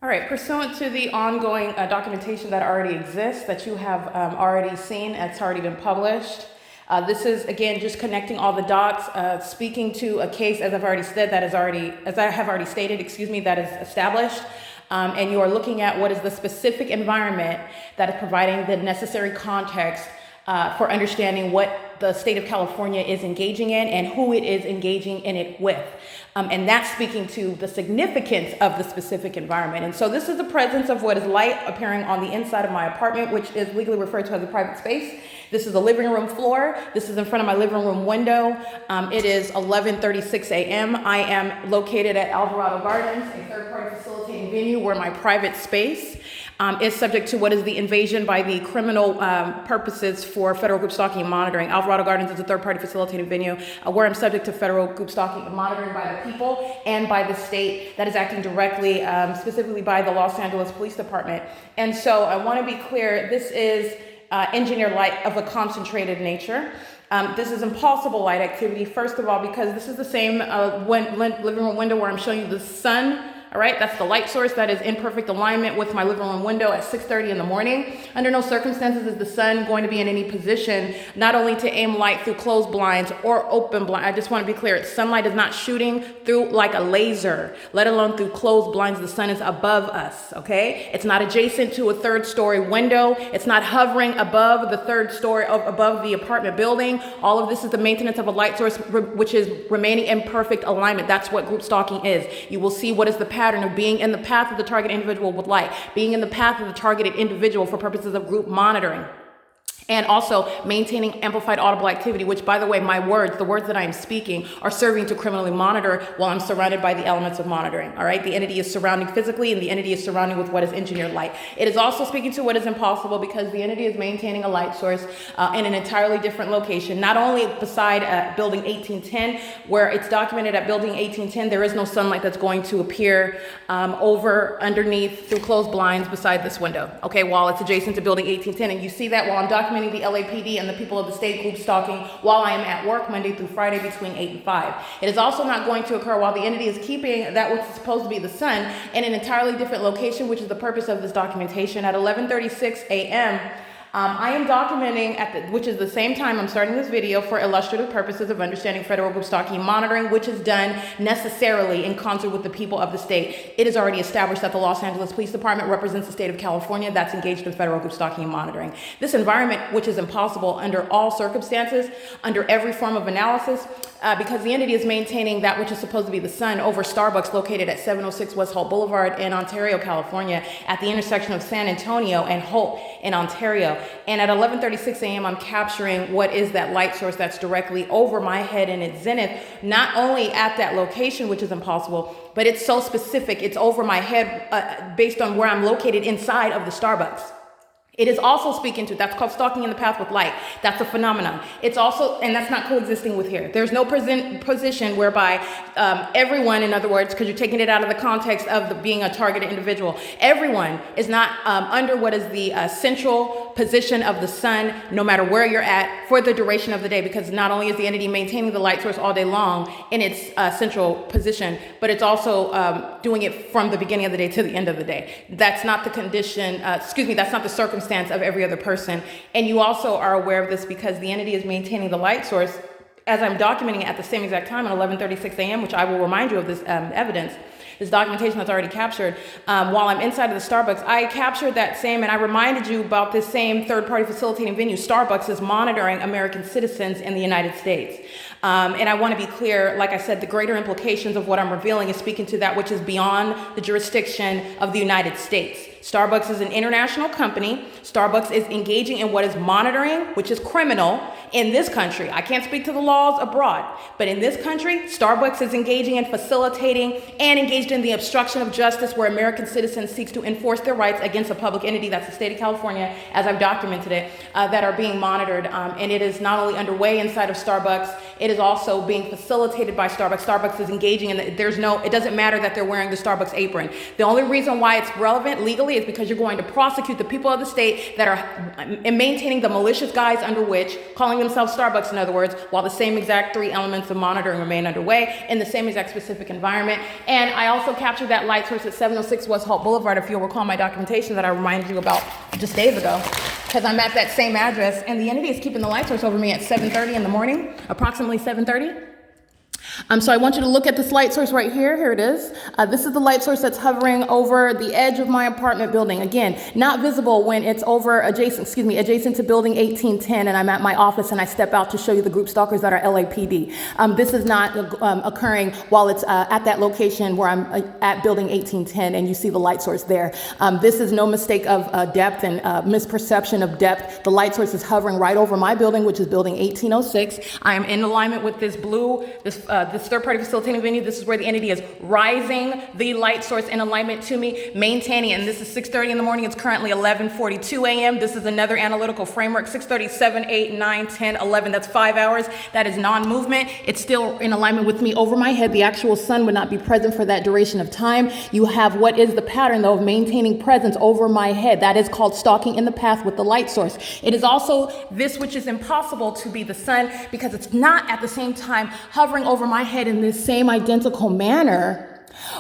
All right, pursuant to the ongoing documentation that already exists, that you have already seen, it's already been published. This is, again, just connecting all the dots, speaking to a case, as I've already said, that is already, as I have already stated, that is established. And you are looking at what is the specific environment that is providing the necessary context for understanding what the state of California is engaging in and who it is engaging in it with. And that's speaking to the significance of the specific environment. And so this is the presence of what is light appearing on the inside of my apartment, which is legally referred to as a private space. This is the living room floor. This is in front of my living room window. It is 11:36 a.m. I am located at Alvarado Gardens, a third-party facilitating venue where my private space is subject to what is the invasion by the criminal purposes for federal group stalking and monitoring. Alvarado Gardens is a third-party facilitating venue where I'm subject to federal group stalking and monitoring by the people and by the state that is acting directly, specifically by the Los Angeles Police Department. And so I want to be clear, this is engineered light of a concentrated nature. This is impossible light activity, first of all, because this is the same living room window where I'm showing you the sun. All right, that's the light source that is in perfect alignment with my living room window at 6:30 in the morning. Under no circumstances is the sun going to be in any position, not only to aim light through closed blinds or open blinds. I just want to be clear, sunlight is not shooting through like a laser, let alone through closed blinds. The sun is above us, okay? It's not adjacent to a third-story window. It's not hovering above the third story, above the apartment building. All of this is the maintenance of a light source, which is remaining in perfect alignment. That's what group stalking is. You will see what is the pattern of being in the path of the target individual with light, being in the path of the targeted individual for purposes of group monitoring, and also maintaining amplified audible activity, which, by the way, the words that I am speaking are serving to criminally monitor while I'm surrounded by the elements of monitoring, all right? The entity is surrounding physically, and the entity is surrounding with what is engineered light. It is also speaking to what is impossible because the entity is maintaining a light source in an entirely different location, not only beside building 1810, where it's documented at building 1810, there is no sunlight that's going to appear underneath, through closed blinds beside this window, okay, while it's adjacent to building 1810. And you see that while I'm documenting the LAPD and the people of the state group stalking while I am at work Monday through Friday between 8 and 5. It is also not going to occur while the entity is keeping that which is supposed to be the sun in an entirely different location, which is the purpose of this documentation. At 11:36 a.m., I am documenting which is the same time I'm starting this video for illustrative purposes of understanding federal group stalking and monitoring, which is done necessarily in concert with the people of the state. It is already established that the Los Angeles Police Department represents the state of California that's engaged in federal group stalking and monitoring. This environment, which is impossible under all circumstances, under every form of analysis, because the entity is maintaining that which is supposed to be the sun over Starbucks located at 706 West Holt Boulevard in Ontario, California, at the intersection of San Antonio and Holt in Ontario. And at 11:36 a.m., I'm capturing what is that light source that's directly over my head in its zenith, not only at that location, which is impossible, but it's so specific. It's over my head based on where I'm located inside of the Starbucks. It is also speaking to, that's called stalking in the path with light. That's a phenomenon. It's also, and that's not coexisting with here. There's no position whereby everyone, in other words, because you're taking it out of the context of being a targeted individual, everyone is not under what is the central position of the sun, no matter where you're at for the duration of the day, because not only is the entity maintaining the light source all day long in its central position, but it's also doing it from the beginning of the day to the end of the day. That's not the condition, that's not the circumstance of every other person. And you also are aware of this because the entity is maintaining the light source as I'm documenting it at the same exact time at 11:36 a.m., which I will remind you of this evidence, this documentation that's already captured. While I'm inside of the Starbucks, I captured that same, and I reminded you about this same third-party facilitating venue. Starbucks is monitoring American citizens in the United States. And I want to be clear, like I said, the greater implications of what I'm revealing is speaking to that which is beyond the jurisdiction of the United States. Starbucks is an international company. Starbucks is engaging in what is monitoring, which is criminal in this country. I can't speak to the laws abroad, but in this country, Starbucks is engaging in facilitating and engaged in the obstruction of justice where American citizens seek to enforce their rights against a public entity, that's the state of California, as I've documented it, that are being monitored. And it is not only underway inside of Starbucks, it is also being facilitated by Starbucks. Starbucks is engaging in it doesn't matter that they're wearing the Starbucks apron. The only reason why it's relevant legally is because you're going to prosecute the people of the state that are maintaining the malicious guise under which, calling themselves Starbucks in other words, while the same exact 3 elements of monitoring remain underway in the same exact specific environment. And I also captured that light source at 706 West Holt Boulevard, if you'll recall my documentation that I reminded you about just days ago, because I'm at that same address, and the entity is keeping the light source over me at 7:30 in the morning, approximately 7:30. So I want you to look at this light source right here. Here it is. This is the light source that's hovering over the edge of my apartment building. Again, not visible when it's adjacent to building 1810, and I'm at my office and I step out to show you the group stalkers that are LAPD. This is not occurring while it's at that location where I'm at building 1810, and you see the light source there. This is no mistake of depth and misperception of depth. The light source is hovering right over my building, which is building 1806. I am in alignment with this this third-party facilitating venue. This is where the entity is rising the light source in alignment to me, maintaining, and this is 6:30 in the morning. It's currently 11:42 a.m. This is another analytical framework, 6:30, 7, 8, 9, 10, 11. That's 5 hours. That is non-movement. It's still in alignment with me over my head. The actual sun would not be present for that duration of time. You have what is the pattern, though, of maintaining presence over my head. That is called stalking in the path with the light source. It is also this which is impossible to be the sun, because it's not at the same time hovering over my head in this same identical manner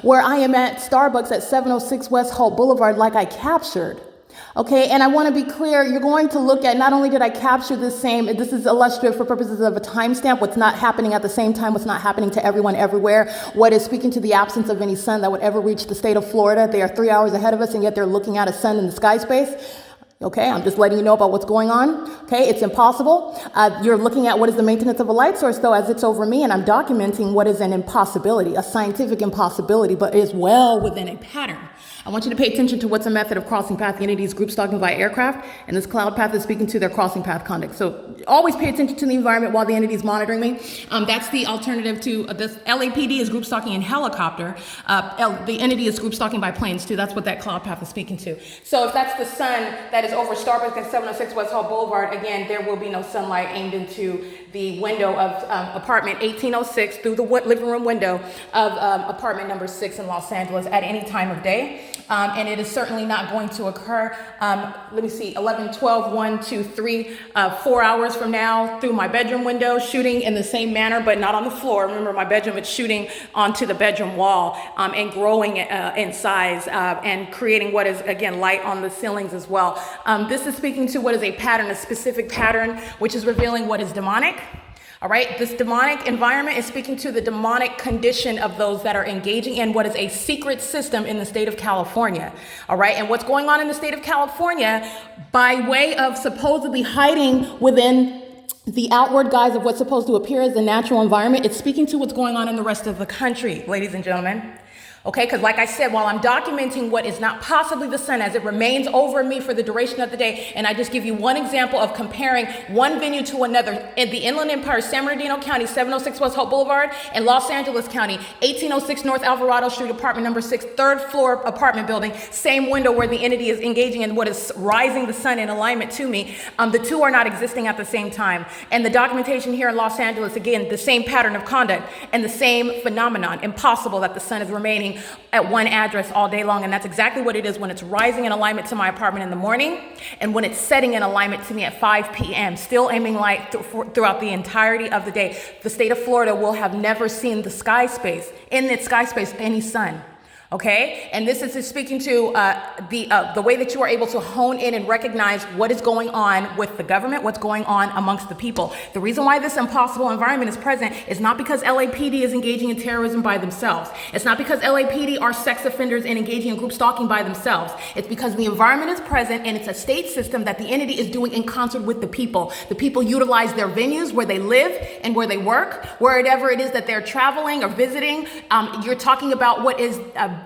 where I am at Starbucks at 706 West Holt Boulevard, like I captured. Okay, and I want to be clear, you're going to look at, not only did I capture this is illustrative for purposes of a timestamp, what's not happening at the same time, what's not happening to everyone everywhere, what is speaking to the absence of any sun that would ever reach the state of Florida. They are 3 hours ahead of us, and yet they're looking at a sun in the sky space. Okay, I'm just letting you know about what's going on. Okay, it's impossible. You're looking at what is the maintenance of a light source, though, as it's over me, and I'm documenting what is an impossibility, a scientific impossibility, but is well within a pattern. I want you to pay attention to what's a method of crossing path. The entity is group stalking via aircraft, and this cloud path is speaking to their crossing path conduct. So always pay attention to the environment while the entity is monitoring me. That's the alternative to this. LAPD is group stalking in helicopter. The entity is group stalking by planes too. That's what that cloud path is speaking to. So if that's the sun that is over Starbucks at 706 West Holt Boulevard, again, there will be no sunlight aimed into the window of apartment 1806 through the living room window of apartment number 6 in Los Angeles at any time of day. And it is certainly not going to occur, 11, 12, 1, 2, 3, 4 hours from now through my bedroom window, shooting in the same manner, but not on the floor. Remember, my bedroom, it's shooting onto the bedroom wall and growing in size and creating what is, again, light on the ceilings as well. This is speaking to what is a pattern, a specific pattern, which is revealing what is demonic. All right, this demonic environment is speaking to the demonic condition of those that are engaging in what is a secret system in the state of California. All right, and what's going on in the state of California by way of supposedly hiding within the outward guise of what's supposed to appear as the natural environment, it's speaking to what's going on in the rest of the country, ladies and gentlemen. Okay, because like I said, while I'm documenting what is not possibly the sun as it remains over me for the duration of the day, and I just give you one example of comparing one venue to another. In the Inland Empire, San Bernardino County, 706 West Holt Boulevard, and Los Angeles County, 1806 North Alvarado Street, apartment number 6, third floor apartment building, same window where the entity is engaging in what is rising the sun in alignment to me. The two are not existing at the same time. And the documentation here in Los Angeles, again, the same pattern of conduct and the same phenomenon. Impossible that the sun is remaining at one address all day long, and that's exactly what it is when it's rising in alignment to my apartment in the morning and when it's setting in alignment to me at 5 p.m., still aiming light throughout the entirety of the day. The state of Florida will have never seen the sky space, in its sky space, any sun. Okay, and this is speaking to the way that you are able to hone in and recognize what is going on with the government, what's going on amongst the people. The reason why this impossible environment is present is not because LAPD is engaging in terrorism by themselves. It's not because LAPD are sex offenders and engaging in group stalking by themselves. It's because the environment is present and it's a state system that the entity is doing in concert with the people. The people utilize their venues where they live and where they work, wherever it is that they're traveling or visiting. You're talking about what is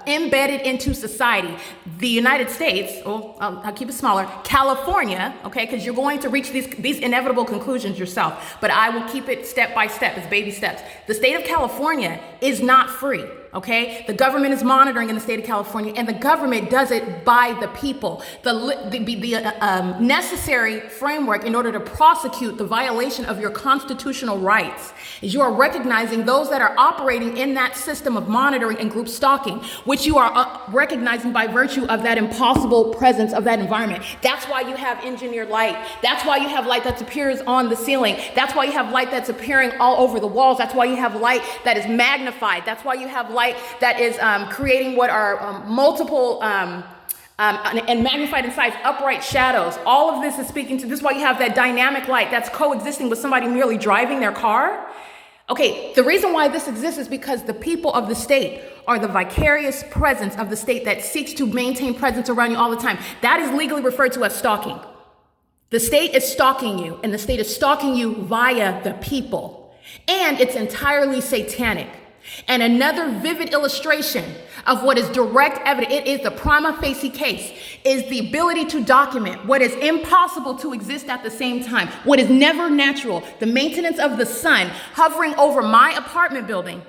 embedded into society. The United States, I'll keep it smaller, California, okay, because you're going to reach these inevitable conclusions yourself, but I will keep it step by step, as baby steps. The state of California is not free. Okay, the government is monitoring in the state of California, and the government does it by the people. The necessary framework in order to prosecute the violation of your constitutional rights is you are recognizing those that are operating in that system of monitoring and group stalking, which you are recognizing by virtue of that impossible presence of that environment. That's why you have engineered light. That's why you have light that appears on the ceiling. That's why you have light that's appearing all over the walls. That's why you have light that is magnified. That's why you have light that is creating what are multiple and magnified in size upright shadows. All of this is speaking to this is why you have that dynamic light that's coexisting with somebody merely driving their car. Okay, the reason why this exists is because the people of the state are the vicarious presence of the state that seeks to maintain presence around you all the time. That is legally referred to as stalking. The state is stalking you, and the state is stalking you via the people. And it's entirely satanic. And another vivid illustration of what is direct evidence, it is the prima facie case, is the ability to document what is impossible to exist at the same time, what is never natural, the maintenance of the sun hovering over my apartment building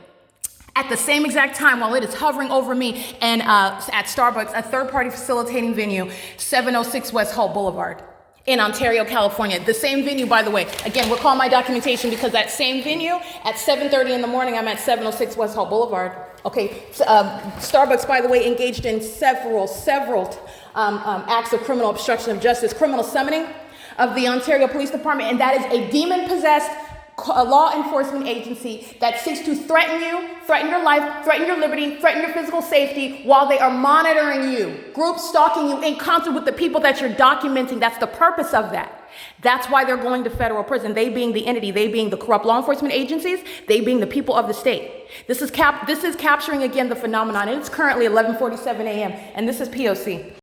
at the same exact time while it is hovering over me and at Starbucks, a third-party facilitating venue, 706 West Holt Boulevard. In Ontario, California. The same venue, by the way. Again, recall my documentation because that same venue at 7:30 in the morning, I'm at 706 West Hall Boulevard. Okay, Starbucks, by the way, engaged in several acts of criminal obstruction of justice, criminal summoning of the Ontario Police Department, and that is a demon-possessed law enforcement agency that seeks to threaten you, threaten your life, threaten your liberty, threaten your physical safety while they are monitoring you, group stalking you in concert with the people that you're documenting. That's the purpose of that. That's why they're going to federal prison. They being the entity, they being the corrupt law enforcement agencies, they being the people of the state. This is capturing again the phenomenon, and it's currently 11:47 a.m. and this is P.O.C.